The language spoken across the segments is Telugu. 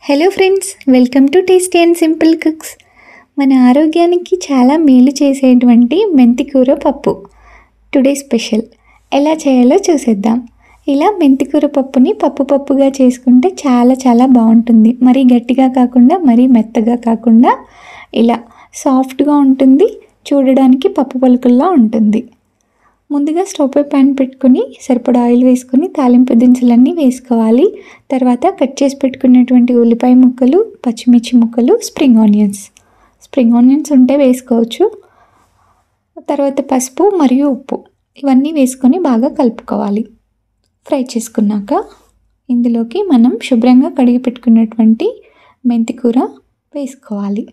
Hello friends, welcome to tasty and simple cooks. మన ఆరోగ్యానికి చాలా మేలు చేసేటువంటి మెంతికూర పప్పు టుడే స్పెషల్. ఎలా చేయాలో చూసేద్దాం. ఇలా మెంతికూర పప్పుని పప్పుగా చేసుకుంటే చాలా చాలా బాగుంటుంది. మరీ గట్టిగా కాకుండా మరీ మెత్తగా కాకుండా ఇలా సాఫ్ట్గా ఉంటుంది. చూడడానికి పప్పు పలుకుల్లా ఉంటుంది. ముందుగా స్టవ్ పై ప్యాన్ పెట్టుకొని సరిపడా ఆయిల్ వేసుకొని తాలింపు దినుసులన్నీ వేసుకోవాలి. తర్వాత కట్ చేసి పెట్టుకున్నటువంటి ఉల్లిపాయ ముక్కలు, పచ్చిమిర్చి ముక్కలు, స్ప్రింగ్ ఆనియన్స్ ఉంటే వేసుకోవచ్చు. తర్వాత పసుపు మరియు ఉప్పు ఇవన్నీ వేసుకొని బాగా కలుపుకోవాలి. ఫ్రై చేసుకున్నాక ఇందులోకి మనం శుభ్రంగా కడిగి పెట్టుకున్నటువంటి మెంతికూర వేసుకోవాలి.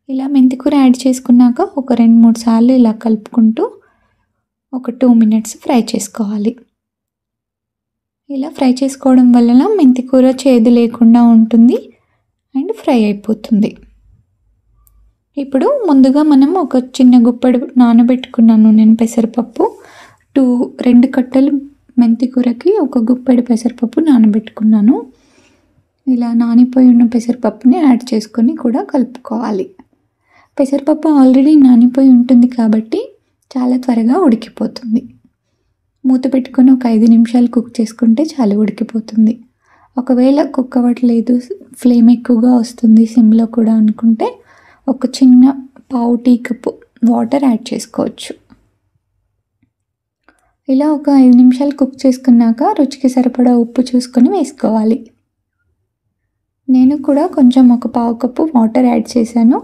ఇలా మెంతికూర యాడ్ చేసుకున్నాక ఒక 2-3 సార్లు ఇలా కలుపుకుంటూ ఒక 2 మినిట్స్ ఫ్రై చేసుకోవాలి. ఇలా ఫ్రై చేసుకోవడం వలన మెంతికూర చేదు లేకుండా ఉంటుంది అండ్ ఫ్రై అయిపోతుంది. ఇప్పుడు ముందుగా మనం ఒక చిన్న గుప్పెడు నానబెట్టుకున్నాను నేను పెసరపప్పు. 2 కట్టలు మెంతికూరకి ఒక గుప్పెడు పెసరపప్పు నానబెట్టుకున్నాను. ఇలా నానిపోయి ఉన్న పెసరపప్పుని యాడ్ చేసుకొని కూడా కలుపుకోవాలి. పెసరపప్పు ఆల్రెడీ నానిపోయి ఉంటుంది కాబట్టి చాలా త్వరగా ఉడికిపోతుంది. మూత పెట్టుకొని ఒక 5 నిమిషాలు కుక్ చేసుకుంటే చాలా ఉడికిపోతుంది. ఒకవేళ కుక్ అవ్వట్లేదు, ఫ్లేమ్ ఎక్కువగా వస్తుంది సిమ్లో కూడా అనుకుంటే ఒక చిన్న పావు టీ కప్పు వాటర్ యాడ్ చేసుకోవచ్చు. ఇలా ఒక 5 నిమిషాలు కుక్ చేసుకున్నాక రుచికి సరిపడా ఉప్పు చూసుకొని వేసుకోవాలి. నేను కూడా కొంచెం ఒక పావు కప్పు వాటర్ యాడ్ చేశాను.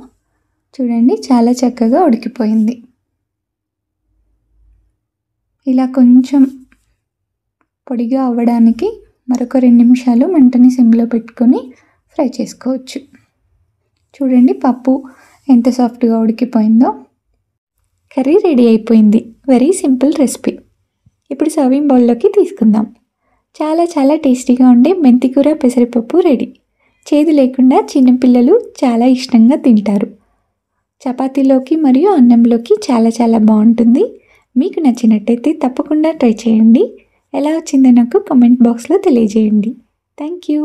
చూడండి, చాలా చక్కగా ఉడికిపోయింది. ఇలా కొంచెం పొడిగా అవ్వడానికి మరొక 2 నిమిషాలు మంటని సిమ్లో పెట్టుకొని ఫ్రై చేసుకోవచ్చు. చూడండి, పప్పు ఎంత సాఫ్ట్గా ఉడికిపోయిందో. కర్రీ రెడీ అయిపోయింది. Very simple recipe. ఇప్పుడు సర్వింగ్ బౌల్లోకి తీసుకుందాం. చాలా చాలా టేస్టీగా ఉండే మెంతికూర పెసరపప్పు రెడీ. చేదు లేకుండా చిన్నపిల్లలు చాలా ఇష్టంగా తింటారు. చపాతీలోకి మరియు అన్నంలోకి చాలా చాలా బాగుంటుంది. మీకు నచ్చినట్టయితే తప్పకుండా ట్రై చేయండి. ఎలా వచ్చిందో నాకు కామెంట్ బాక్స్లో తెలియజేయండి. Thank you.